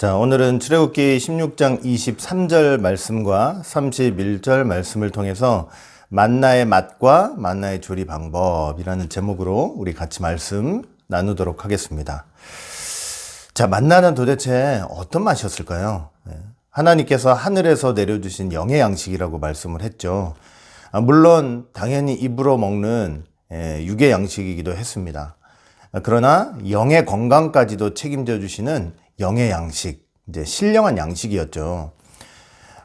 자, 오늘은 출애굽기 16장 23절 말씀과 31절 말씀을 통해서 만나의 맛과 만나의 조리 방법이라는 제목으로 우리 같이 말씀 나누도록 하겠습니다. 자, 만나는 도대체 어떤 맛이었을까요? 하나님께서 하늘에서 내려주신 영의 양식이라고 말씀을 했죠. 물론 당연히 입으로 먹는 육의 양식이기도 했습니다. 그러나 영의 건강까지도 책임져 주시는 영의 양식, 이제 신령한 양식이었죠.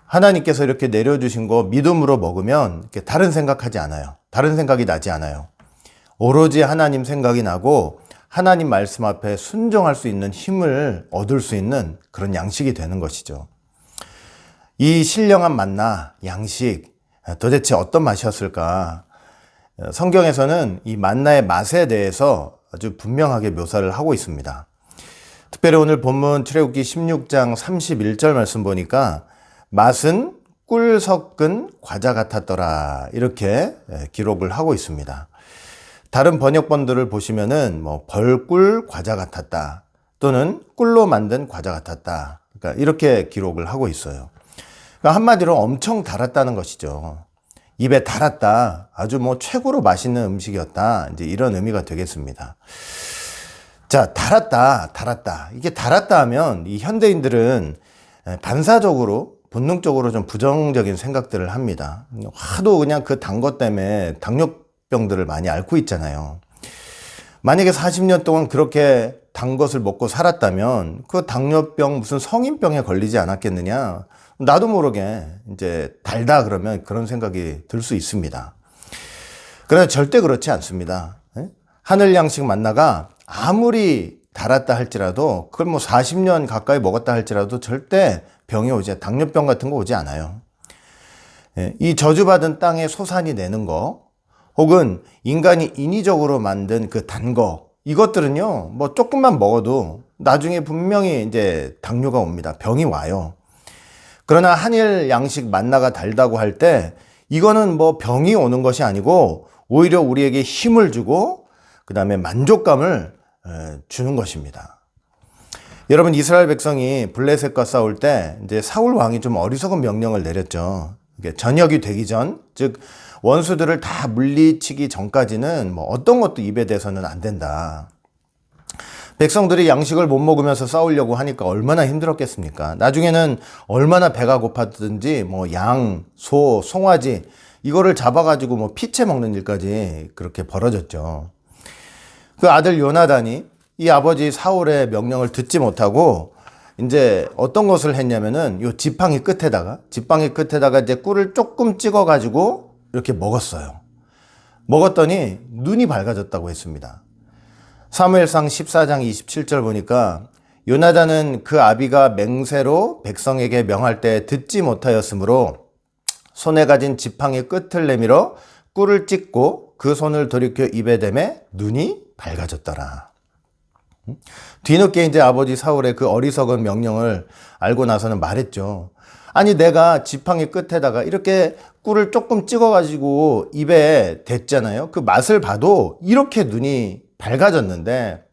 하나님께서 이렇게 내려주신 거 믿음으로 먹으면 이렇게 다른 생각하지 않아요. 다른 생각이 나지 않아요. 오로지 하나님 생각이 나고 하나님 말씀 앞에 순종할 수 있는 힘을 얻을 수 있는 그런 양식이 되는 것이죠. 이 신령한 만나, 양식, 도대체 어떤 맛이었을까? 성경에서는 이 만나의 맛에 대해서 아주 분명하게 묘사를 하고 있습니다. 특별히 오늘 본문 출애굽기 16장 31절 말씀 보니까 맛은 꿀 섞은 과자 같았더라 이렇게 기록을 하고 있습니다. 다른 번역본들을 보시면은 벌꿀 과자 같았다 또는 꿀로 만든 과자 같았다, 그러니까 이렇게 기록을 하고 있어요. 그러니까 한마디로 엄청 달았다는 것이죠. 입에 달았다, 아주 최고로 맛있는 음식이었다, 이제 이런 의미가 되겠습니다. 자, 달았다. 이게 달았다 하면 이 현대인들은 반사적으로, 본능적으로 좀 부정적인 생각들을 합니다. 하도 그냥 그 단 것 때문에 당뇨병들을 많이 앓고 있잖아요. 만약에 40년 동안 그렇게 단 것을 먹고 살았다면 그 당뇨병 무슨 성인병에 걸리지 않았겠느냐? 나도 모르게 이제 달다 그러면 그런 생각이 들 수 있습니다. 그러나 절대 그렇지 않습니다. 하늘 양식 만나가 아무리 달았다 할지라도 그걸 40년 가까이 먹었다 할지라도 절대 병이 오지, 당뇨병 같은 거 오지 않아요. 이 저주받은 땅의 소산이 내는 거, 혹은 인간이 인위적으로 만든 그 단 거, 이것들은요, 조금만 먹어도 나중에 분명히 이제 당뇨가 옵니다. 병이 와요. 그러나 하늘 양식 만나가 달다고 할 때 이거는 병이 오는 것이 아니고 오히려 우리에게 힘을 주고 그 다음에 만족감을 주는 것입니다. 여러분, 이스라엘 백성이 블레셋과 싸울 때 이제 사울 왕이 좀 어리석은 명령을 내렸죠. 저녁이 되기 전, 즉 원수들을 다 물리치기 전까지는 어떤 것도 입에 대서는 안 된다. 백성들이 양식을 못 먹으면서 싸우려고 하니까 얼마나 힘들었겠습니까? 나중에는 얼마나 배가 고팠든지 양, 소, 송아지 이거를 잡아가지고 피채 먹는 일까지 그렇게 벌어졌죠. 그 아들 요나단이 이 아버지 사울의 명령을 듣지 못하고 이제 어떤 것을 했냐면은 요 지팡이 끝에다가 이제 꿀을 조금 찍어가지고 이렇게 먹었어요. 먹었더니 눈이 밝아졌다고 했습니다. 사무엘상 14장 27절 보니까 요나단은 그 아비가 맹세로 백성에게 명할 때 듣지 못하였으므로 손에 가진 지팡이 끝을 내밀어 꿀을 찍고 그 손을 돌이켜 입에 대매 눈이 밝아졌더라. 뒤늦게 이제 아버지 사울의 그 어리석은 명령을 알고 나서는 말했죠. 아니, 내가 지팡이 끝에다가 이렇게 꿀을 조금 찍어가지고 입에 댔잖아요. 그 맛을 봐도 이렇게 눈이 밝아졌는데,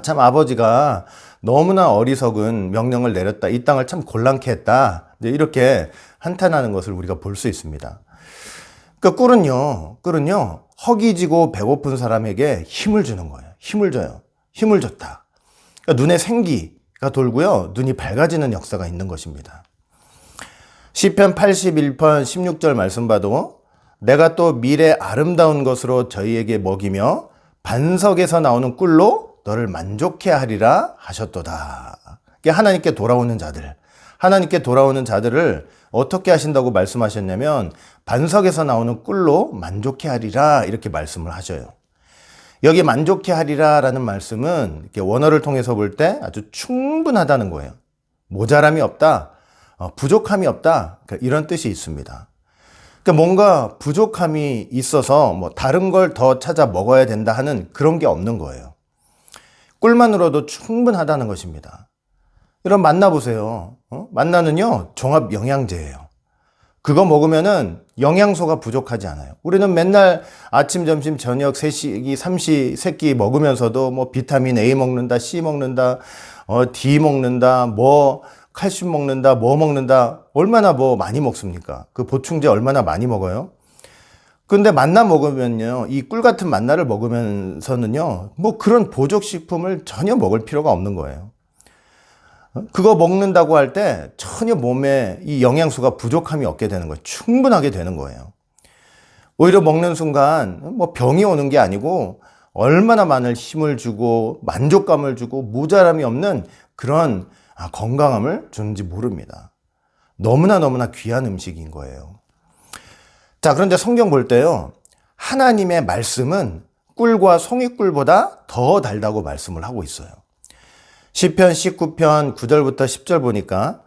참 아버지가 너무나 어리석은 명령을 내렸다. 이 땅을 참 곤란케 했다. 이렇게 한탄하는 것을 우리가 볼 수 있습니다. 그러니까 꿀은요, 허기지고 배고픈 사람에게 힘을 주는 거예요. 힘을 줘요. 힘을 줬다. 그러니까 눈에 생기가 돌고요, 눈이 밝아지는 역사가 있는 것입니다. 시편 81편 16절 말씀 봐도 내가 또 미래 아름다운 것으로 저희에게 먹이며 반석에서 나오는 꿀로 너를 만족해 하리라 하셨도다. 하나님께 돌아오는 자들을 어떻게 하신다고 말씀하셨냐면 반석에서 나오는 꿀로 만족해 하리라 이렇게 말씀을 하셔요. 여기 만족해 하리라 라는 말씀은 이렇게 원어를 통해서 볼 때 아주 충분하다는 거예요. 모자람이 없다, 부족함이 없다, 이런 뜻이 있습니다. 그러니까 뭔가 부족함이 있어서 다른 걸 더 찾아 먹어야 된다 하는 그런 게 없는 거예요. 꿀만으로도 충분하다는 것입니다. 여러분, 만나보세요. 만나는요, 종합 영양제예요. 그거 먹으면은 영양소가 부족하지 않아요. 우리는 맨날 아침, 점심, 저녁, 세끼, 삼시세끼 먹으면서도 뭐 비타민 A 먹는다, C 먹는다, D 먹는다, 뭐 칼슘 먹는다, 뭐 먹는다, 얼마나 뭐 많이 먹습니까? 그 보충제 얼마나 많이 먹어요? 근데 만나 먹으면요, 이 꿀 같은 만나를 먹으면서는요, 뭐 그런 보조식품을 전혀 먹을 필요가 없는 거예요. 그거 먹는다고 할 때 전혀 몸에 이 영양소가 부족함이 없게 되는 거예요. 충분하게 되는 거예요. 오히려 먹는 순간 뭐 병이 오는 게 아니고 얼마나 많은 힘을 주고 만족감을 주고 모자람이 없는 그런 건강함을 주는지 모릅니다. 너무나 귀한 음식인 거예요. 자, 그런데 성경 볼 때요, 하나님의 말씀은 꿀과 송이꿀보다 더 달다고 말씀을 하고 있어요. 시편 19편 9절부터 10절 보니까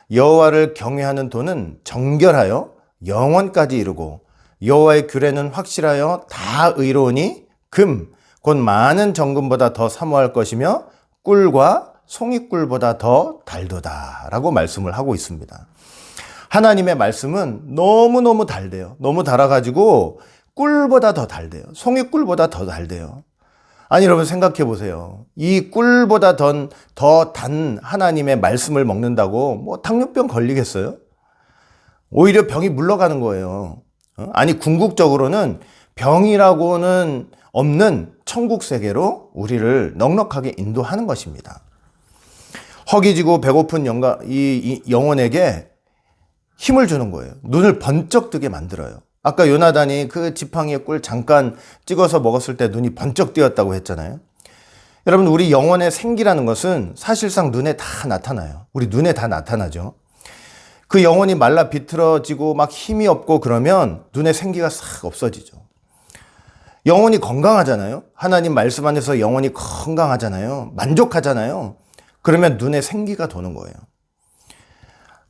여호와를 경외하는 도는 정결하여 영원까지 이르고 여호와의 규례는 확실하여 다 의로우니 금, 곧 많은 정금보다 더 사모할 것이며 꿀과 송이꿀보다 더 달도다 라고 말씀을 하고 있습니다. 하나님의 말씀은 너무너무 달대요. 너무 달아가지고 꿀보다 더 달대요. 송이꿀보다 더 달대요. 아니, 여러분 생각해 보세요. 이 꿀보다 더 단 하나님의 말씀을 먹는다고 뭐 당뇨병 걸리겠어요? 오히려 병이 물러가는 거예요. 아니, 궁극적으로는 병이라고는 없는 천국 세계로 우리를 넉넉하게 인도하는 것입니다. 허기지고 배고픈 이 영혼에게 힘을 주는 거예요. 눈을 번쩍 뜨게 만들어요. 아까 요나단이 그 지팡이에 꿀 잠깐 찍어서 먹었을 때 눈이 번쩍 뜨였다고 했잖아요. 여러분, 우리 영혼의 생기라는 것은 사실상 눈에 다 나타나요. 우리 눈에 다 나타나죠. 그 영혼이 말라 비틀어지고 막 힘이 없고 그러면 눈에 생기가 싹 없어지죠. 영혼이 건강하잖아요. 하나님 말씀 안에서 영혼이 건강하잖아요. 만족하잖아요. 그러면 눈에 생기가 도는 거예요.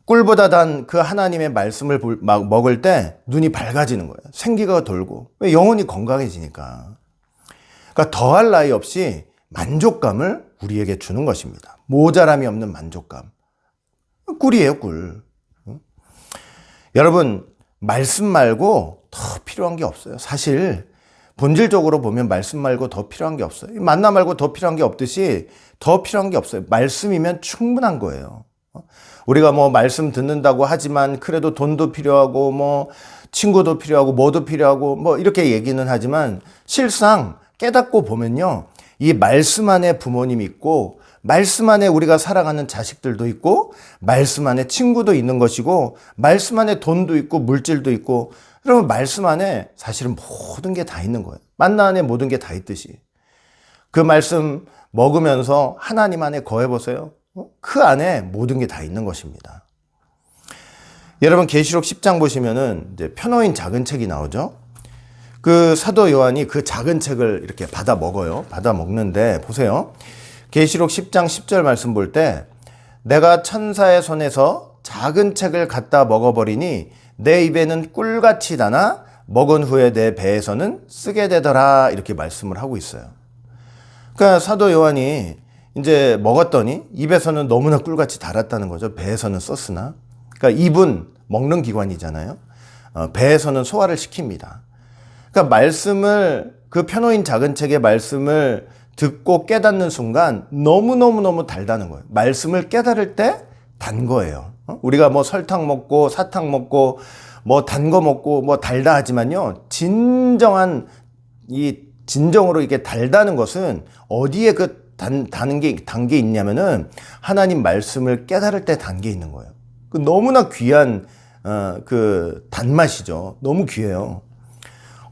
꿀보다 단 그 하나님의 말씀을 먹을 때 눈이 밝아지는 거예요. 생기가 돌고. 왜? 영혼이 건강해지니까. 그러니까 더할 나위 없이 만족감을 우리에게 주는 것입니다. 모자람이 없는 만족감. 꿀이에요, 꿀. 여러분, 말씀 말고 더 필요한 게 없어요. 사실 본질적으로 보면 말씀 말고 더 필요한 게 없어요. 만나 말고 더 필요한 게 없듯이 더 필요한 게 없어요. 말씀이면 충분한 거예요. 우리가 뭐 말씀 듣는다고 하지만 그래도 돈도 필요하고 뭐 친구도 필요하고 뭐도 필요하고 뭐 이렇게 얘기는 하지만 실상 깨닫고 보면요, 이 말씀 안에 부모님 있고 말씀 안에 우리가 살아가는 자식들도 있고 말씀 안에 친구도 있는 것이고 말씀 안에 돈도 있고 물질도 있고, 그러면 말씀 안에 사실은 모든 게 다 있는 거예요. 만나 안에 모든 게 다 있듯이 그 말씀 먹으면서 하나님 안에 거해보세요. 그 안에 모든 게 다 있는 것입니다. 여러분, 계시록 10장 보시면은 이제 편어인 작은 책이 나오죠. 그 사도 요한이 그 작은 책을 이렇게 받아 먹어요. 받아 먹는데 보세요. 계시록 10장 10절 말씀 볼 때 내가 천사의 손에서 작은 책을 갖다 먹어버리니 내 입에는 꿀같이 다나 먹은 후에 내 배에서는 쓰게 되더라, 이렇게 말씀을 하고 있어요. 그러니까 사도 요한이 이제 먹었더니 입에서는 너무나 꿀같이 달았다는 거죠. 배에서는 썼으나. 그러니까 입은 먹는 기관이잖아요. 배에서는 소화를 시킵니다. 그러니까 말씀을, 그 편호인 작은 책의 말씀을 듣고 깨닫는 순간 너무너무 달다는 거예요. 말씀을 깨달을 때 단 거예요. 우리가 뭐 설탕 먹고 사탕 먹고 뭐 단 거 먹고 뭐 달다 하지만요, 진정으로 이게 달다는 것은 어디에 그 단 게 있냐면은 하나님 말씀을 깨달을 때 단 게 있는 거예요. 그 너무나 귀한 그 단맛이죠. 너무 귀해요.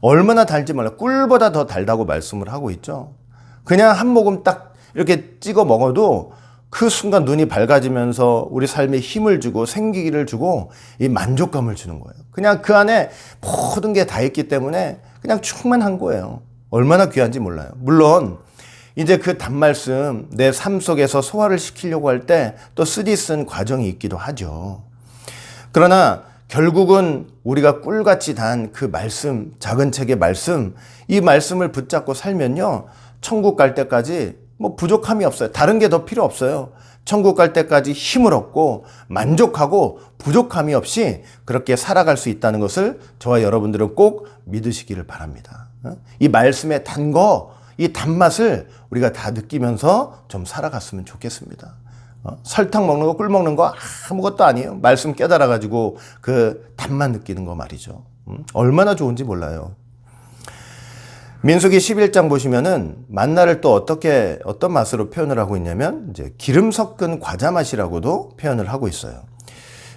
얼마나 달지 몰라. 꿀보다 더 달다고 말씀을 하고 있죠. 그냥 한 모금 딱 이렇게 찍어 먹어도 그 순간 눈이 밝아지면서 우리 삶에 힘을 주고 생기를 주고 이 만족감을 주는 거예요. 그냥 그 안에 모든 게 다 있기 때문에 그냥 충만한 거예요. 얼마나 귀한지 몰라요. 물론 이제 그 단말씀 내 삶 속에서 소화를 시키려고 할 때 또 쓰디쓴 과정이 있기도 하죠. 그러나 결국은 우리가 꿀같이 단 그 말씀, 작은 책의 말씀, 이 말씀을 붙잡고 살면요, 천국 갈 때까지 뭐 부족함이 없어요. 다른 게 더 필요 없어요. 천국 갈 때까지 힘을 얻고 만족하고 부족함이 없이 그렇게 살아갈 수 있다는 것을 저와 여러분들은 꼭 믿으시기를 바랍니다. 이 말씀의 단 거, 이 단맛을 우리가 다 느끼면서 좀 살아갔으면 좋겠습니다. 설탕 먹는 거, 꿀 먹는 거 아무것도 아니에요. 말씀 깨달아가지고 그 단맛 느끼는 거 말이죠. 얼마나 좋은지 몰라요. 민수기 11장 보시면은 만나를 또 어떤 맛으로 표현을 하고 있냐면 이제 기름 섞은 과자 맛이라고도 표현을 하고 있어요.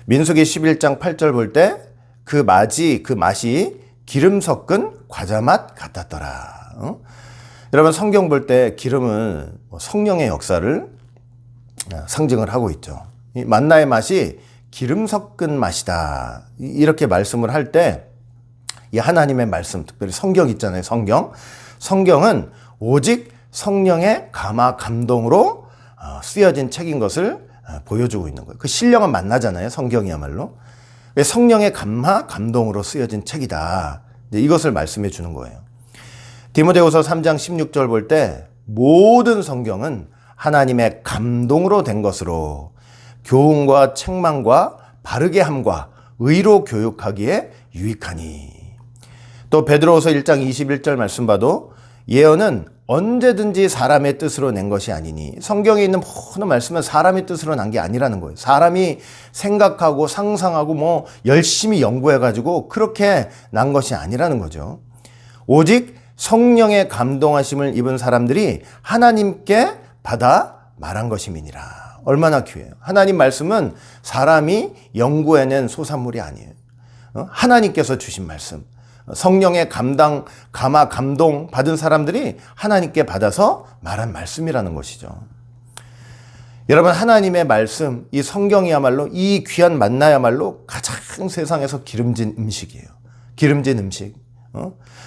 민수기 11장 8절 볼 때 그 맛이 기름 섞은 과자 맛 같았더라. 여러분 성경 볼 때 기름은 성령의 역사를 상징을 하고 있죠. 이 만나의 맛이 기름 섞은 맛이다. 이렇게 말씀을 할 때 이 하나님의 말씀, 특별히 성경 있잖아요. 성경은 오직 성령의 감화 감동으로 쓰여진 책인 것을 보여주고 있는 거예요. 그 신령한 만나잖아요. 성경이야말로. 성령의 감화 감동으로 쓰여진 책이다. 이것을 말씀해 주는 거예요. 디모데후서 3장 16절 볼 때 모든 성경은 하나님의 감동으로 된 것으로 교훈과 책망과 바르게 함과 의로 교육하기에 유익하니. 또 베드로후서 1장 21절 말씀 봐도 예언은 언제든지 사람의 뜻으로 낸 것이 아니니, 성경에 있는 모든 말씀은 사람의 뜻으로 난 게 아니라는 거예요. 사람이 생각하고 상상하고 뭐 열심히 연구해가지고 그렇게 난 것이 아니라는 거죠. 오직 성령의 감동하심을 입은 사람들이 하나님께 받아 말한 것임이니라. 얼마나 귀해요. 하나님 말씀은 사람이 연구해낸 소산물이 아니에요. 하나님께서 주신 말씀. 성령의 감화 감동 받은 사람들이 하나님께 받아서 말한 말씀이라는 것이죠. 여러분, 하나님의 말씀, 이 성경이야말로, 이 귀한 만나야말로 가장 세상에서 기름진 음식이에요. 기름진 음식.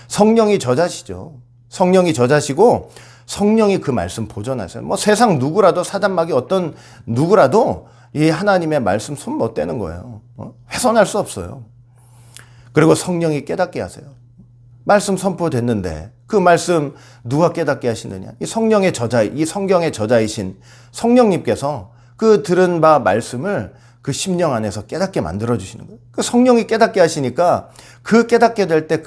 성령이 저자시죠. 성령이 저자시고 성령이 그 말씀 보존하세요. 뭐 세상 누구라도, 사단마귀 어떤 누구라도 이 하나님의 말씀 손 못 대는 거예요. 훼손할 수 없어요. 그리고 성령이 깨닫게 하세요. 말씀 선포됐는데 그 말씀 누가 깨닫게 하시느냐? 이 성령의 저자, 이 성경의 저자이신 성령님께서 그 들은 바 말씀을 그 심령 안에서 깨닫게 만들어 주시는 거예요. 그 성령이 깨닫게 하시니까 그 깨닫게 될 때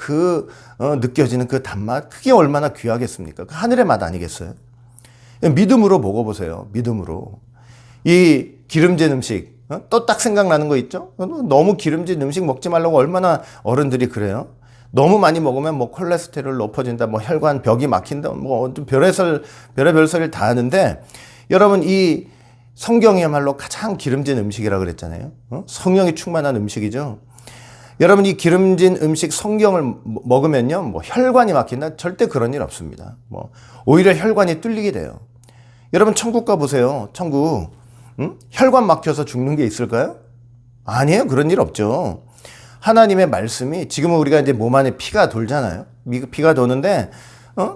느껴지는 그 단맛, 그게 얼마나 귀하겠습니까? 그 하늘의 맛 아니겠어요? 믿음으로 먹어보세요. 믿음으로. 이 기름진 음식, 또 딱 생각나는 거 있죠? 너무 기름진 음식 먹지 말라고 얼마나 어른들이 그래요? 너무 많이 먹으면 뭐 콜레스테롤 높아진다, 뭐 혈관 벽이 막힌다, 뭐 별의별 소리를 다 하는데, 여러분 이 성경이야말로 가장 기름진 음식이라고 그랬잖아요. 성령이 충만한 음식이죠. 여러분 이 기름진 음식 성경을 먹으면요, 뭐 혈관이 막힌다? 절대 그런 일 없습니다. 뭐 오히려 혈관이 뚫리게 돼요. 여러분 천국 가보세요. 천국. 혈관 막혀서 죽는 게 있을까요? 아니에요. 그런 일 없죠. 하나님의 말씀이, 지금은 우리가 이제 몸 안에 피가 돌잖아요. 피가 도는데,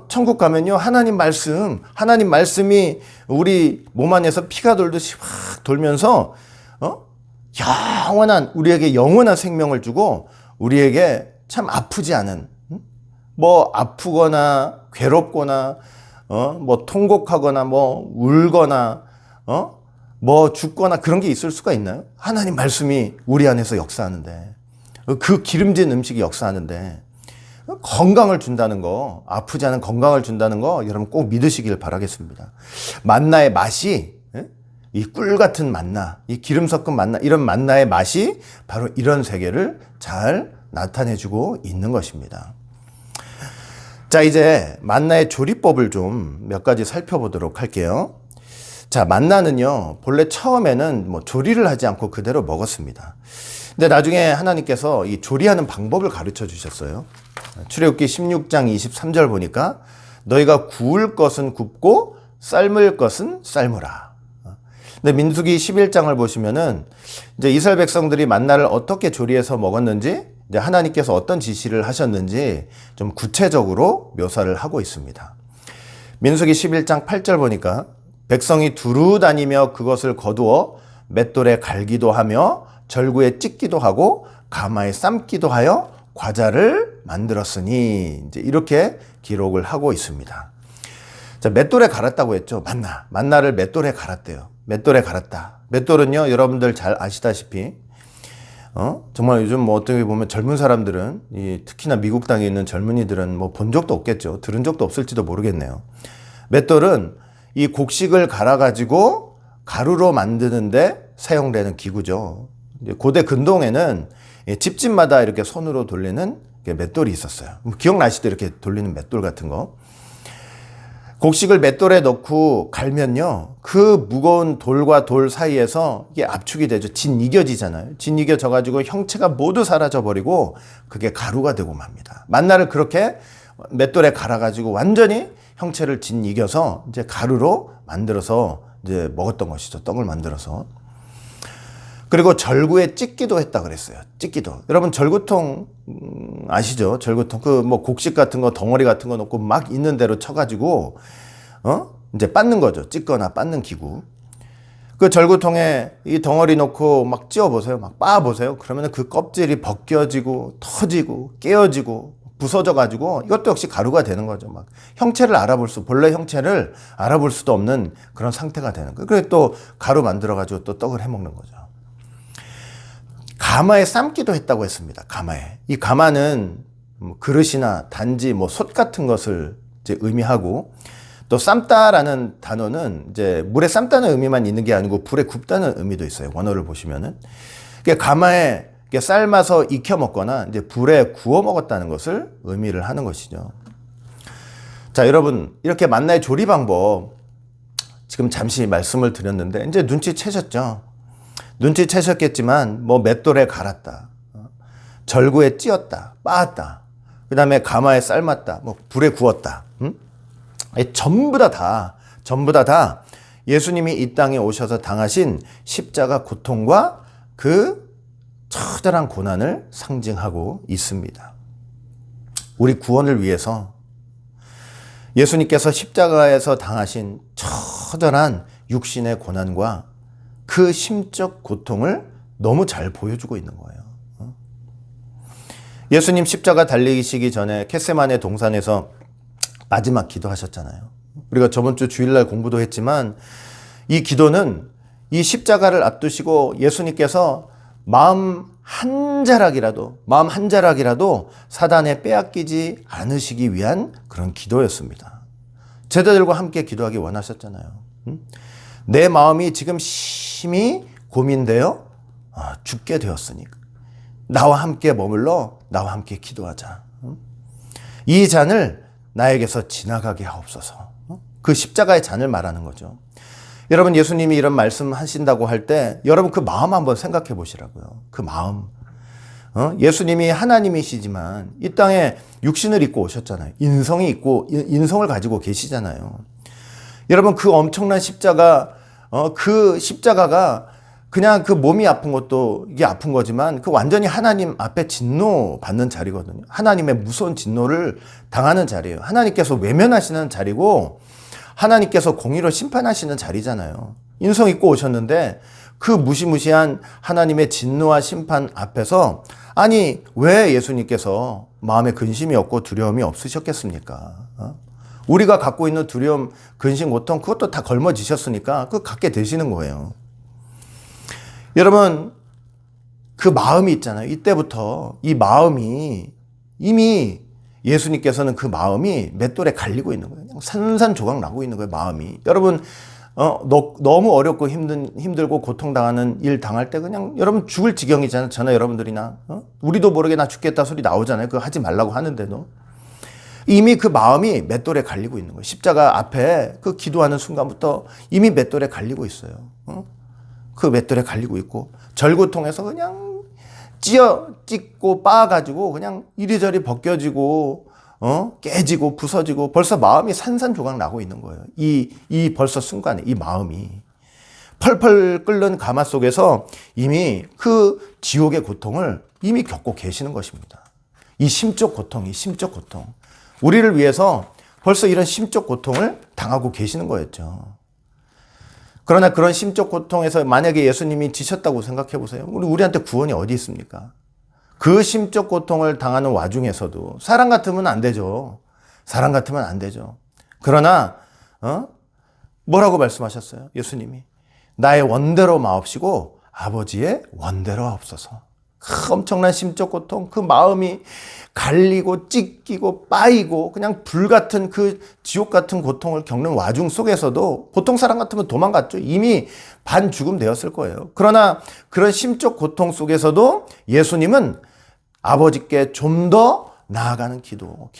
천국 가면요, 하나님 말씀이 우리 몸 안에서 피가 돌듯이 확 돌면서, 우리에게 영원한 생명을 주고, 우리에게 참 아프지 않은, 뭐 아프거나, 괴롭거나, 뭐 통곡하거나, 뭐 울거나, 뭐 죽거나 그런 게 있을 수가 있나요? 하나님 말씀이 우리 안에서 역사하는데, 그 기름진 음식이 역사하는데, 건강을 준다는 거, 아프지 않은 건강을 준다는 거 여러분 꼭 믿으시길 바라겠습니다. 만나의 맛이, 이 꿀 같은 만나, 이 기름 섞은 만나, 이런 만나의 맛이 바로 이런 세계를 잘 나타내주고 있는 것입니다. 자, 이제 만나의 조리법을 좀 몇 가지 살펴보도록 할게요. 자, 만나는요, 본래 처음에는 뭐 조리를 하지 않고 그대로 먹었습니다. 근데 나중에 하나님께서 이 조리하는 방법을 가르쳐 주셨어요. 출애굽기 16장 23절 보니까 너희가 구울 것은 굽고 삶을 것은 삶으라. 근데 민수기 11장을 보시면은 이제 이스라엘 백성들이 만나를 어떻게 조리해서 먹었는지, 이제 하나님께서 어떤 지시를 하셨는지 좀 구체적으로 묘사를 하고 있습니다. 민수기 11장 8절 보니까 백성이 두루 다니며 그것을 거두어 맷돌에 갈기도 하며 절구에 찢기도 하고 가마에 삶기도 하여 과자를 만들었으니, 이제 이렇게 기록을 하고 있습니다. 자, 맷돌에 갈았다고 했죠. 만나를 맷돌에 갈았대요. 맷돌에 갈았다. 맷돌은요, 여러분들 잘 아시다시피 정말 요즘 뭐 어떻게 보면 젊은 사람들은 특히나 미국 땅에 있는 젊은이들은 뭐 본 적도 없겠죠. 들은 적도 없을지도 모르겠네요. 맷돌은 이 곡식을 갈아가지고 가루로 만드는데 사용되는 기구죠. 고대 근동에는 집집마다 이렇게 손으로 돌리는 맷돌이 있었어요. 기억나시죠? 이렇게 돌리는 맷돌 같은 거. 곡식을 맷돌에 넣고 갈면요, 그 무거운 돌과 돌 사이에서 이게 압축이 되죠. 짓이겨지잖아요. 짓이겨져가지고 형체가 모두 사라져버리고 그게 가루가 되고 맙니다. 만나를 그렇게 맷돌에 갈아가지고 완전히 형체를 짓이겨서 이제 가루로 만들어서 이제 먹었던 것이죠. 떡을 만들어서. 그리고 절구에 찢기도 했다 그랬어요. 찢기도. 여러분 절구통 아시죠? 절구통. 그 뭐 곡식 같은 거 덩어리 같은 거 넣고 막 있는 대로 쳐가지고 이제 빻는 거죠. 찢거나 빻는 기구. 그 절구통에 이 덩어리 넣고 막 찧어보세요. 막 빻아보세요. 그러면 그 껍질이 벗겨지고 터지고 깨어지고 부서져가지고 이것도 역시 가루가 되는 거죠. 막 형체를 본래 형체를 알아볼 수도 없는 그런 상태가 되는 거예요. 그래서 또 가루 만들어가지고 또 떡을 해먹는 거죠. 가마에 삶기도 했다고 했습니다. 가마에. 이 가마는 그릇이나 단지 뭐 솥 같은 것을 이제 의미하고, 또 삶다라는 단어는 이제 물에 삶다는 의미만 있는 게 아니고 불에 굽다는 의미도 있어요. 원어를 보시면은. 그러니까 가마에 삶아서 익혀 먹거나 이제 불에 구워 먹었다는 것을 의미를 하는 것이죠. 자, 여러분, 이렇게 만나의 조리 방법 지금 잠시 말씀을 드렸는데 이제 눈치채셨죠? 눈치채셨겠지만 뭐 맷돌에 갈았다, 절구에 찧었다, 빻았다, 그 다음에 가마에 삶았다, 뭐 불에 구웠다, 전부 다 예수님이 이 땅에 오셔서 당하신 십자가 고통과 그 처절한 고난을 상징하고 있습니다. 우리 구원을 위해서 예수님께서 십자가에서 당하신 처절한 육신의 고난과 그 심적 고통을 너무 잘 보여주고 있는 거예요. 예수님 십자가 달리시기 전에 겟세마네 동산에서 마지막 기도하셨잖아요. 우리가 저번 주 주일날 공부도 했지만 이 기도는 이 십자가를 앞두시고 예수님께서 마음 한 자락이라도 사단에 빼앗기지 않으시기 위한 그런 기도였습니다. 제자들과 함께 기도하기 원하셨잖아요. 내 마음이 지금 심히 고민되어 죽게 되었으니까 나와 함께 머물러 나와 함께 기도하자. 이 잔을 나에게서 지나가게 하옵소서. 그 십자가의 잔을 말하는 거죠. 여러분, 예수님이 이런 말씀 하신다고 할 때 여러분 그 마음 한번 생각해 보시라고요. 그 마음. 예수님이 하나님이시지만 이 땅에 육신을 입고 오셨잖아요. 인성이 있고 인성을 가지고 계시잖아요. 여러분, 그 엄청난 십자가, 그 십자가가 그냥 그 몸이 아픈 것도 이게 아픈 거지만 그 완전히 하나님 앞에 진노 받는 자리거든요. 하나님의 무서운 진노를 당하는 자리예요. 하나님께서 외면하시는 자리고 하나님께서 공의로 심판하시는 자리잖아요. 인성 입고 오셨는데 그 무시무시한 하나님의 진노와 심판 앞에서, 아니 왜 예수님께서 마음에 근심이 없고 두려움이 없으셨겠습니까? 우리가 갖고 있는 두려움, 근심, 고통 그것도 다 걸머지셨으니까 그거 갖게 되시는 거예요. 여러분, 그 마음이 있잖아요. 이때부터 이 마음이 이미 예수님께서는 그 마음이 맷돌에 갈리고 있는 거예요. 그냥 산산조각 나고 있는 거예요, 마음이. 여러분, 너무 어렵고 힘들고 고통당하는 일 당할 때 그냥 여러분 죽을 지경이잖아요. 저나 여러분들이나. 우리도 모르게 나 죽겠다 소리 나오잖아요. 그거 하지 말라고 하는데도. 이미 그 마음이 맷돌에 갈리고 있는 거예요. 십자가 앞에 그 기도하는 순간부터 이미 맷돌에 갈리고 있어요. 그 맷돌에 갈리고 있고, 절구통에서 그냥 찢고 빻아가지고 그냥 이리저리 벗겨지고 깨지고 부서지고 벌써 마음이 산산조각 나고 있는 거예요. 이 벌써 순간에 이 마음이 펄펄 끓는 가마 속에서 이미 그 지옥의 고통을 이미 겪고 계시는 것입니다. 이 심적 고통. 우리를 위해서 벌써 이런 심적 고통을 당하고 계시는 거였죠. 그러나 그런 심적 고통에서 만약에 예수님이 지셨다고 생각해 보세요. 우리한테 구원이 어디 있습니까? 그 심적 고통을 당하는 와중에서도 사람 같으면 안 되죠. 그러나 뭐라고 말씀하셨어요? 예수님이 나의 원대로 마옵시고 아버지의 원대로 하옵소서. 그 엄청난 심적 고통, 그 마음이 갈리고 찢기고 빠이고 그냥 불같은 그 지옥 같은 고통을 겪는 와중 속에서도 보통 사람 같으면 도망갔죠. 이미 반죽음 되었을 거예요. 그러나 그런 심적 고통 속에서도 예수님은 아버지께 좀 더 나아가는 기도.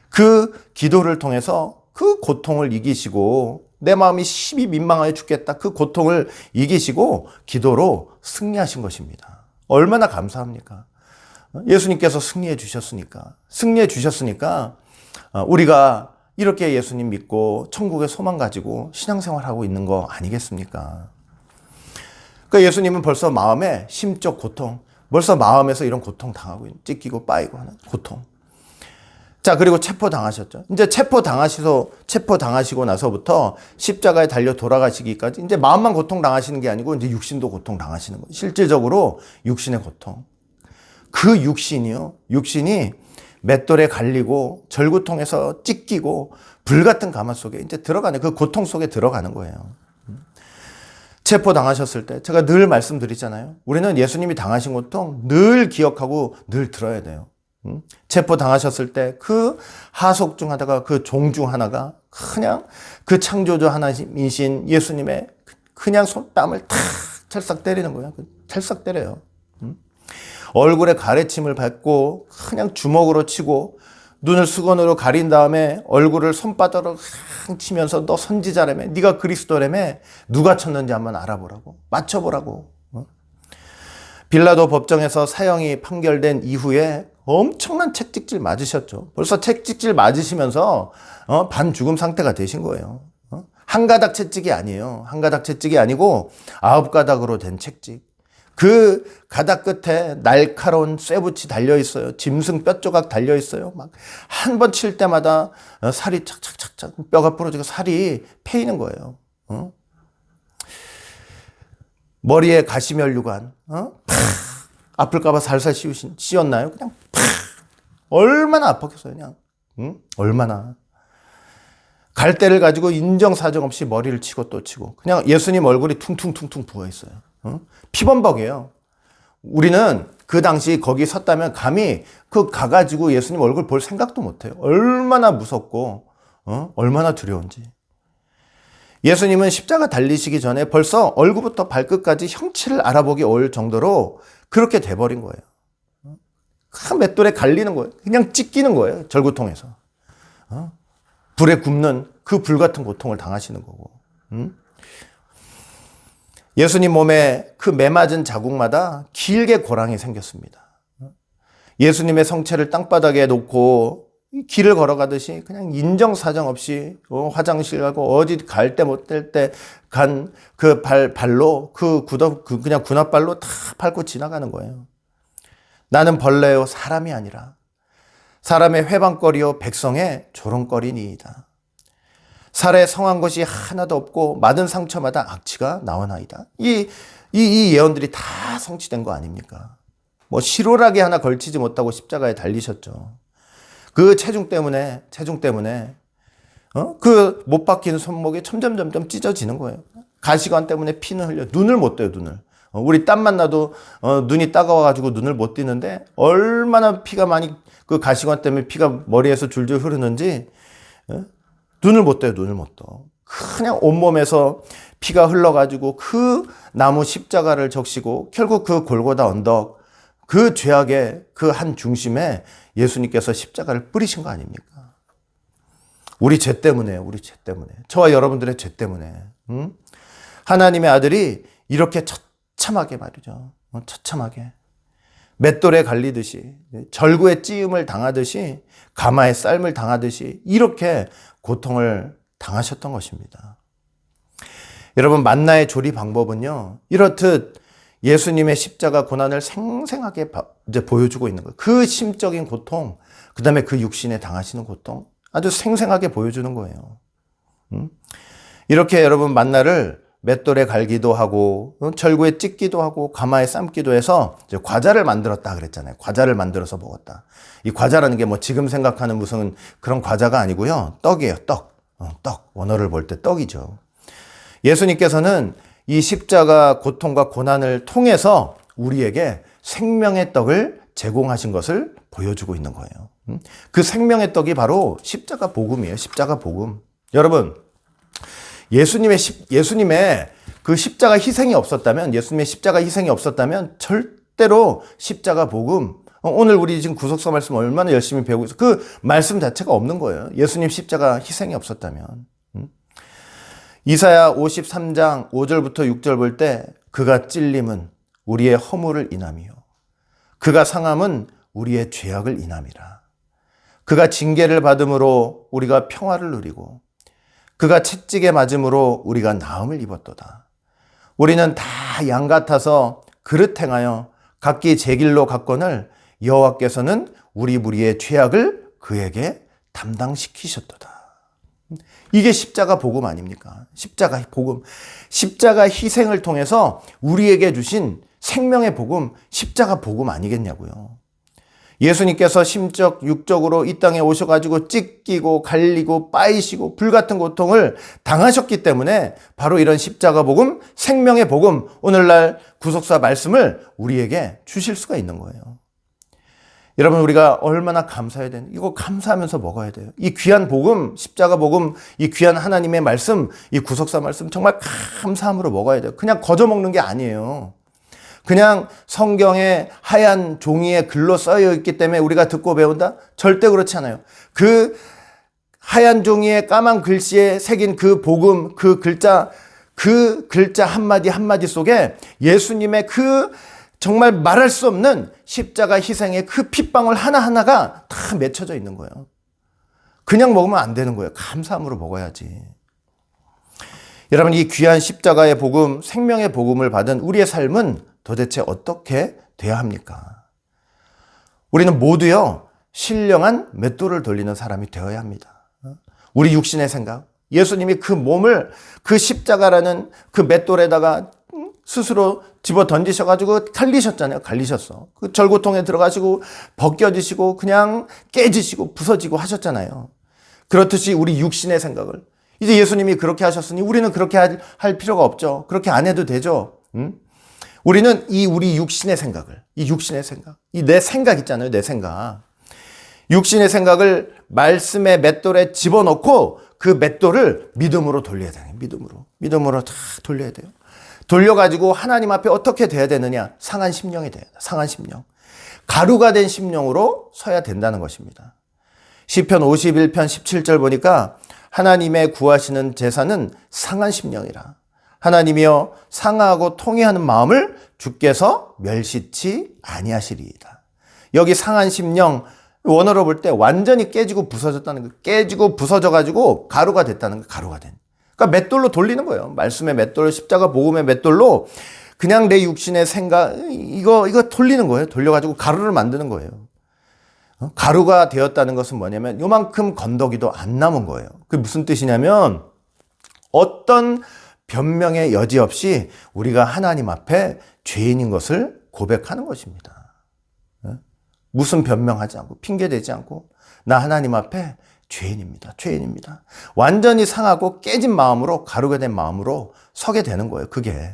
그 기도를 통해서 그 고통을 이기시고 내 마음이 심히 민망하여 죽겠다. 그 고통을 이기시고 기도로 승리하신 것입니다. 얼마나 감사합니까? 예수님께서 승리해 주셨으니까 우리가 이렇게 예수님 믿고 천국의 소망 가지고 신앙생활하고 있는 거 아니겠습니까? 그러니까 예수님은 벌써 마음에 심적 고통, 벌써 마음에서 이런 고통 당하고 있는, 찢기고 빠이고 하는 고통. 자, 그리고 체포당하셨죠. 이제 체포당하시고 나서부터 십자가에 달려 돌아가시기까지 이제 마음만 고통당하시는 게 아니고 이제 육신도 고통당하시는 거예요. 실질적으로 육신의 고통. 그 육신이 맷돌에 갈리고 절구통에서 찢기고 불같은 가마 속에 이제 들어가는 그 고통 속에 들어가는 거예요. 체포당하셨을 때 제가 늘 말씀드리잖아요. 우리는 예수님이 당하신 고통 늘 기억하고 늘 들어야 돼요. 체포당하셨을 때 그 하속 중 하다가 그 종 중 하나가 그냥 그 창조주 하나님이신 예수님의 그냥 손땀을 탁 찰싹 때리는 거예요. 찰싹 때려요. 얼굴에 가래침을 밟고 그냥 주먹으로 치고 눈을 수건으로 가린 다음에 얼굴을 손바닥으로 치면서 너 선지자라며, 네가 그리스도라며, 누가 쳤는지 한번 알아보라고, 맞춰보라고. 빌라도 법정에서 사형이 판결된 이후에 엄청난 채찍질 맞으셨죠. 벌써 채찍질 맞으시면서 반죽음 상태가 되신 거예요. 한 가닥 채찍이 아니에요. 한 가닥 채찍이 아니고 9가닥으로 된 채찍. 그 가닥 끝에 날카로운 쇠붙이 달려있어요. 짐승 뼈조각 달려있어요. 막 한 번 칠 때마다 살이 착착착착 뼈가 부러지고 살이 패이는 거예요. 머리에 가시면류관, 아플까봐 살살 씌웠나요? 그냥 얼마나 아팠겠어요, 그냥. 얼마나. 갈대를 가지고 인정사정 없이 머리를 치고 또 치고, 그냥 예수님 얼굴이 퉁퉁퉁퉁 부어있어요. 피범벅이에요. 우리는 그 당시 거기 섰다면 감히 가가지고 예수님 얼굴 볼 생각도 못해요. 얼마나 무섭고, 얼마나 두려운지. 예수님은 십자가 달리시기 전에 벌써 얼굴부터 발끝까지 형체를 알아보기 어려울 정도로 그렇게 돼버린 거예요. 한 맷돌에 갈리는 거예요. 그냥 찢기는 거예요. 절구통에서. 불에 굽는 그 불같은 고통을 당하시는 거고. 예수님 몸에 그 매맞은 자국마다 길게 고랑이 생겼습니다. 예수님의 성체를 땅바닥에 놓고 길을 걸어가듯이 그냥 인정사정 없이 화장실 가고 어디 갈 때 못 될 때 간 그 발로 그냥 군합발로 다 밟고 지나가는 거예요. 나는 벌레요 사람이 아니라 사람의 회방거리요 백성의 조롱거리니이다. 살에 성한 것이 하나도 없고 맞은 상처마다 악취가 나오나이다. 이 예언들이 다 성취된 거 아닙니까? 뭐 실오라기 하나 걸치지 못하고 십자가에 달리셨죠. 그 체중 때문에 그 못 박힌 손목이 점점 찢어지는 거예요. 가시관 때문에 피는 흘려. 눈을 못 떠요, 눈을. 우리 땀만 나도 눈이 따가워가지고 눈을 못 뜨는데 얼마나 피가 많이 그 가시관 때문에 피가 머리에서 줄줄 흐르는지 눈을 못 떠요, 눈을 못 떠. 그냥 온몸에서 피가 흘러가지고 그 나무 십자가를 적시고 결국 그 골고다 언덕 그 죄악의 그 한 중심에 예수님께서 십자가를 뿌리신 거 아닙니까? 우리 죄 때문에. 저와 여러분들의 죄 때문에. 하나님의 아들이 이렇게 처참하게 말이죠. 처참하게. 맷돌에 갈리듯이, 절구에 찌음을 당하듯이, 가마에 쌀을 당하듯이 이렇게 고통을 당하셨던 것입니다. 여러분, 만나의 조리 방법은요, 이렇듯 예수님의 십자가 고난을 생생하게 이제 보여주고 있는 거예요. 그 심적인 고통, 그 다음에 그 육신에 당하시는 고통, 아주 생생하게 보여주는 거예요. 이렇게 여러분 만나를 맷돌에 갈기도 하고, 절구에 찢기도 하고, 가마에 삶기도 해서 이제 과자를 만들었다 그랬잖아요. 과자를 만들어서 먹었다. 이 과자라는 게 뭐 지금 생각하는 무슨 그런 과자가 아니고요. 떡이에요, 떡. 떡, 원어를 볼 때 떡이죠. 예수님께서는 이 십자가 고통과 고난을 통해서 우리에게 생명의 떡을 제공하신 것을 보여주고 있는 거예요. 그 생명의 떡이 바로 십자가 복음이에요. 십자가 복음. 여러분, 예수님의 그 십자가 희생이 없었다면, 예수님의 십자가 희생이 없었다면 절대로 십자가 복음, 오늘 우리 지금 구속사 말씀 얼마나 열심히 배우고 있어. 그 말씀 자체가 없는 거예요. 예수님 십자가 희생이 없었다면. 이사야 53장 5절부터 6절 볼 때 그가 찔림은 우리의 허물을 인함이요. 그가 상함은 우리의 죄악을 인함이라. 그가 징계를 받음으로 우리가 평화를 누리고 그가 채찍에 맞음으로 우리가 나음을 입었도다. 우리는 다 양 같아서 그릇 행하여 각기 제 길로 갔거늘 여호와께서는 우리 무리의 죄악을 그에게 담당시키셨도다. 이게 십자가 복음 아닙니까? 십자가 복음. 십자가 희생을 통해서 우리에게 주신 생명의 복음, 십자가 복음 아니겠냐고요. 예수님께서 심적, 육적으로 이 땅에 오셔가지고 찢기고 갈리고 빠이시고 불같은 고통을 당하셨기 때문에 바로 이런 십자가 복음, 생명의 복음, 오늘날 구속사 말씀을 우리에게 주실 수가 있는 거예요. 여러분, 우리가 얼마나 감사해야 되는, 이거 감사하면서 먹어야 돼요. 이 귀한 복음, 십자가 복음, 이 귀한 하나님의 말씀, 이 구속사 말씀 정말 감사함으로 먹어야 돼요. 그냥 거저 먹는 게 아니에요. 그냥 성경에 하얀 종이에 글로 써여 있기 때문에 우리가 듣고 배운다? 절대 그렇지 않아요. 그 하얀 종이에 까만 글씨에 새긴 그 복음, 그 글자 한마디 한마디 속에 예수님의 그 정말 말할 수 없는 십자가 희생의 그 핏방울 하나하나가 다 맺혀져 있는 거예요. 그냥 먹으면 안 되는 거예요. 감사함으로 먹어야지. 여러분, 이 귀한 십자가의 복음, 생명의 복음을 받은 우리의 삶은 도대체 어떻게 돼야 합니까? 우리는 모두요, 신령한 맷돌을 돌리는 사람이 되어야 합니다. 우리 육신의 생각, 예수님이 그 몸을 그 십자가라는 그 맷돌에다가 스스로 집어 던지셔가지고 갈리셨잖아요. 갈리셨어. 그 절고통에 들어가시고 벗겨지시고 그냥 깨지시고 부서지고 하셨잖아요. 그렇듯이 우리 육신의 생각을 이제 예수님이 그렇게 하셨으니 우리는 그렇게 할 필요가 없죠. 그렇게 안 해도 되죠. 우리는 우리 육신의 생각을, 이 육신의 생각, 이 내 생각 있잖아요. 내 생각. 육신의 생각을 말씀의 맷돌에 집어넣고 그 맷돌을 믿음으로 돌려야 돼요. 믿음으로 다 돌려야 돼요. 돌려가지고 하나님 앞에 어떻게 돼야 되느냐? 상한 심령이 돼야 돼. 상한 심령. 가루가 된 심령으로 서야 된다는 것입니다. 시편 51편 17절 보니까 하나님의 구하시는 제사는 상한 심령이라. 하나님이여 상하고 통회하는 마음을 주께서 멸시치 아니하시리이다. 여기 상한 심령, 원어로 볼 때 완전히 깨지고 부서졌다는 거. 깨지고 부서져가지고 가루가 됐다는 거. 가루가 된. 그러니까 맷돌로 돌리는 거예요. 말씀의 맷돌, 십자가 복음의 맷돌로 그냥 내 육신의 생각, 이거 돌리는 거예요. 돌려가지고 가루를 만드는 거예요. 가루가 되었다는 것은 뭐냐면 요만큼 건더기도 안 남은 거예요. 그게 무슨 뜻이냐면 어떤 변명의 여지 없이 우리가 하나님 앞에 죄인인 것을 고백하는 것입니다. 무슨 변명하지 않고 핑계대지 않고 나 하나님 앞에 죄인입니다. 완전히 상하고 깨진 마음으로 가루가 된 마음으로 서게 되는 거예요. 그게.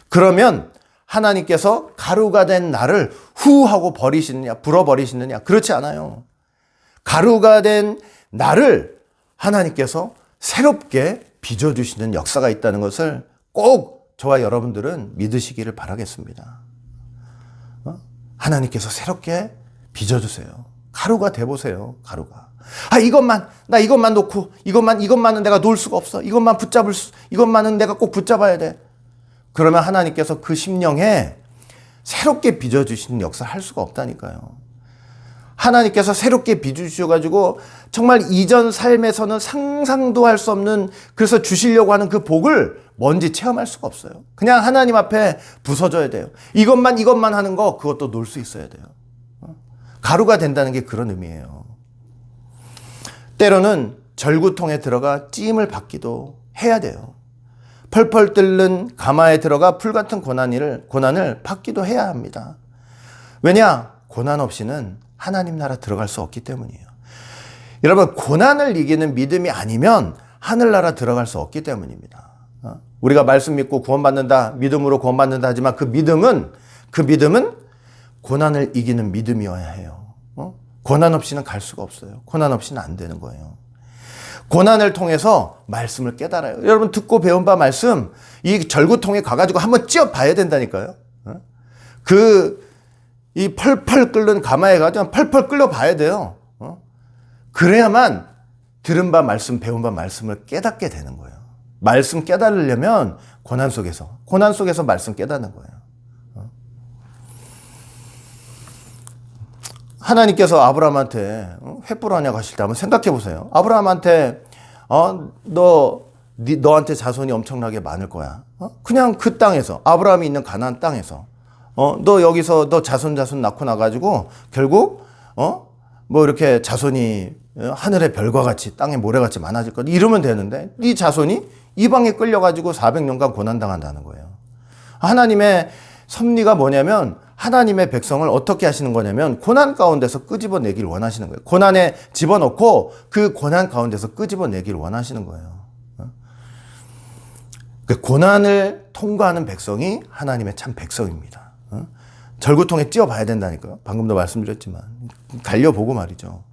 그러면 하나님께서 가루가 된 나를 후하고 버리시느냐, 불어버리시느냐? 그렇지 않아요. 가루가 된 나를 하나님께서 새롭게 빚어주시는 역사가 있다는 것을 꼭 저와 여러분들은 믿으시기를 바라겠습니다. 하나님께서 새롭게 빚어주세요. 가루가 돼보세요. 가루가. 나 이것만 놓고, 이것만은 내가 놓을 수가 없어. 이것만은 내가 꼭 붙잡아야 돼. 그러면 하나님께서 그 심령에 새롭게 빚어주시는 역사를 할 수가 없다니까요. 하나님께서 새롭게 빚어주셔가지고 정말 이전 삶에서는 상상도 할 수 없는, 그래서 주시려고 하는 그 복을 뭔지 체험할 수가 없어요. 그냥 하나님 앞에 부서져야 돼요. 이것만 하는 거, 그것도 놓을 수 있어야 돼요. 가루가 된다는 게 그런 의미예요. 때로는 절구통에 들어가 찜을 받기도 해야 돼요. 펄펄 끓는 가마에 들어가 불같은 고난을 받기도 해야 합니다. 왜냐? 고난 없이는 하나님 나라 들어갈 수 없기 때문이에요. 여러분, 고난을 이기는 믿음이 아니면 하늘나라 들어갈 수 없기 때문입니다. 우리가 말씀 믿고 구원받는다, 믿음으로 구원받는다 하지만 그 믿음은 고난을 이기는 믿음이어야 해요. 고난 없이는 갈 수가 없어요. 고난 없이는 안 되는 거예요. 고난을 통해서 말씀을 깨달아요. 여러분, 듣고 배운 바 말씀, 이 절구통에 가가지고 한번 찧어 봐야 된다니까요. 이 펄펄 끓는 가마에 가지고 펄펄 끓여 봐야 돼요. 그래야만 들은 바 말씀, 배운 바 말씀을 깨닫게 되는 거예요. 말씀 깨달으려면 고난 속에서 말씀 깨닫는 거예요. 하나님께서 아브라함한테 횃불 하냐고 하실 때 한번 생각해 보세요. 아브라함한테 너한테 자손이 엄청나게 많을 거야. 그냥 그 땅에서, 아브라함이 있는 가나안 땅에서 너 여기서 너 자손 낳고 나가지고 결국 뭐 이렇게 자손이 하늘의 별과 같이 땅의 모래같이 많아질 거다 이러면 되는데, 네 자손이 이방에 끌려가지고 400년간 고난당한다는 거예요. 하나님의 섭리가 뭐냐면, 하나님의 백성을 어떻게 하시는 거냐면 고난 가운데서 끄집어내길 원하시는 거예요. 고난에 집어넣고 그 고난 가운데서 끄집어내길 원하시는 거예요. 그 고난을 통과하는 백성이 하나님의 참 백성입니다. 절구통에 찧어봐야 된다니까요. 방금도 말씀드렸지만 달려보고 말이죠.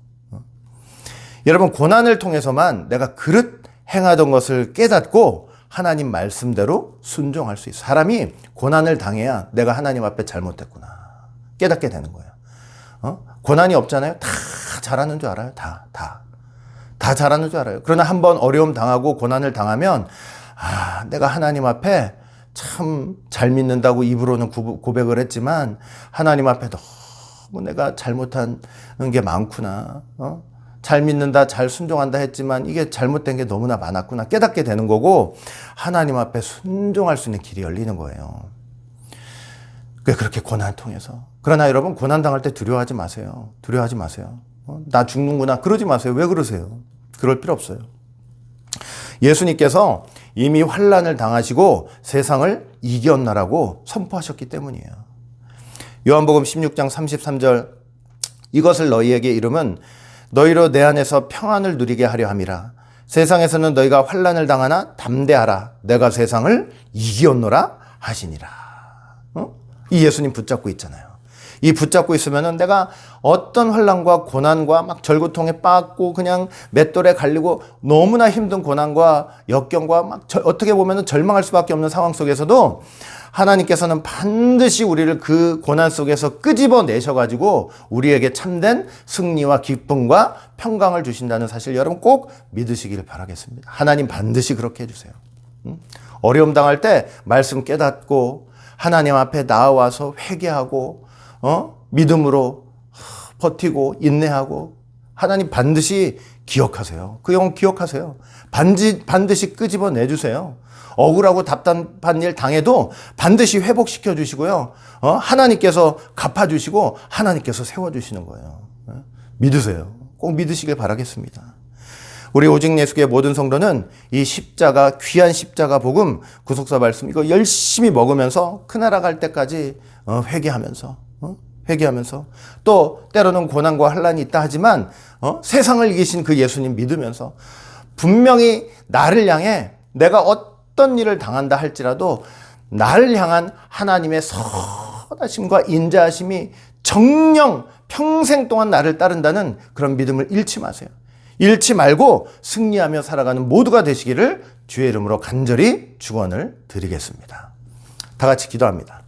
여러분, 고난을 통해서만 내가 그릇 행하던 것을 깨닫고 하나님 말씀대로 순종할 수 있어요. 사람이 고난을 당해야 내가 하나님 앞에 잘못했구나 깨닫게 되는 거예요. 고난이 없잖아요. 다 잘하는 줄 알아요. 다 잘하는 줄 알아요. 그러나 한번 어려움 당하고 고난을 당하면 내가 하나님 앞에 참 잘 믿는다고 입으로는 고백을 했지만 하나님 앞에 너무 내가 잘못한 게 많구나. 잘 믿는다, 잘 순종한다 했지만 이게 잘못된 게 너무나 많았구나 깨닫게 되는 거고, 하나님 앞에 순종할 수 있는 길이 열리는 거예요. 그렇게 고난 통해서. 그러나 여러분, 고난 당할 때 두려워하지 마세요. 두려워하지 마세요. 나 죽는구나 그러지 마세요. 왜 그러세요? 그럴 필요 없어요. 예수님께서 이미 환난을 당하시고 세상을 이겼나라고 선포하셨기 때문이에요. 요한복음 16장 33절, 이것을 너희에게 이름은 너희로 내 안에서 평안을 누리게 하려 함이라. 세상에서는 너희가 환난을 당하나 담대하라. 내가 세상을 이겼노라 하시니라. 이 예수님 붙잡고 있잖아요. 이 붙잡고 있으면은 내가 어떤 환난과 고난과 막 절구통에 빠고 그냥 맷돌에 갈리고 너무나 힘든 고난과 역경과 막 어떻게 보면은 절망할 수밖에 없는 상황 속에서도 하나님께서는 반드시 우리를 그 고난 속에서 끄집어 내셔가지고 우리에게 참된 승리와 기쁨과 평강을 주신다는 사실 여러분 꼭 믿으시기를 바라겠습니다. 하나님 반드시 그렇게 해주세요. 어려움 당할 때 말씀 깨닫고 하나님 앞에 나와서 회개하고 믿음으로 버티고 인내하고 하나님 반드시 기억하세요. 그 영혼 기억하세요. 반드시 끄집어 내주세요. 억울하고 답답한 일 당해도 반드시 회복시켜 주시고요. 하나님께서 갚아주시고 하나님께서 세워주시는 거예요. 믿으세요. 꼭 믿으시길 바라겠습니다. 우리 오직 예수의 모든 성도는 이 십자가, 귀한 십자가 복음, 구속사 말씀 이거 열심히 먹으면서 크나라 갈 때까지 회개하면서 또 때로는 고난과 환난이 있다 하지만 세상을 이기신 그 예수님 믿으면서 분명히 나를 향해 내가 어떤 일을 당한다 할지라도 나를 향한 하나님의 선하심과 인자하심이 정녕 평생 동안 나를 따른다는 그런 믿음을 잃지 마세요. 잃지 말고 승리하며 살아가는 모두가 되시기를 주의 이름으로 간절히 축원을 드리겠습니다. 다 같이 기도합니다.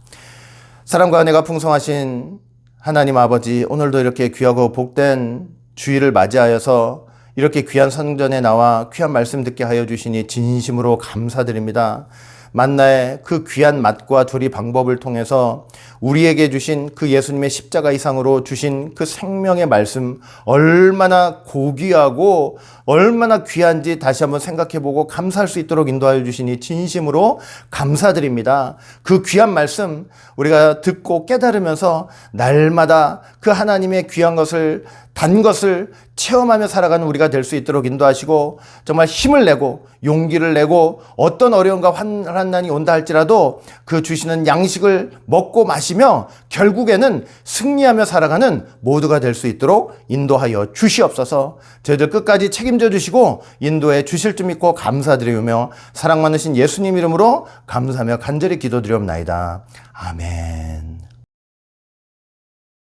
사랑과 은혜가 풍성하신 하나님 아버지, 오늘도 이렇게 귀하고 복된 주일을 맞이하여서 이렇게 귀한 성전에 나와 귀한 말씀 듣게 하여 주시니 진심으로 감사드립니다. 만나의 그 귀한 맛과 조리 방법을 통해서 우리에게 주신 그 예수님의 십자가 이상으로 주신 그 생명의 말씀 얼마나 고귀하고 얼마나 귀한지 다시 한번 생각해보고 감사할 수 있도록 인도하여 주시니 진심으로 감사드립니다. 그 귀한 말씀 우리가 듣고 깨달으면서 날마다 그 하나님의 귀한 것을 단 것을 체험하며 살아가는 우리가 될 수 있도록 인도하시고 정말 힘을 내고 용기를 내고 어떤 어려움과 환난이 온다 할지라도 그 주시는 양식을 먹고 마시며 결국에는 승리하며 살아가는 모두가 될 수 있도록 인도하여 주시옵소서. 저희들 끝까지 책임져 주시고 인도해 주실 줄 믿고 감사드리며 사랑 많으신 예수님 이름으로 감사하며 간절히 기도드리옵나이다. 아멘.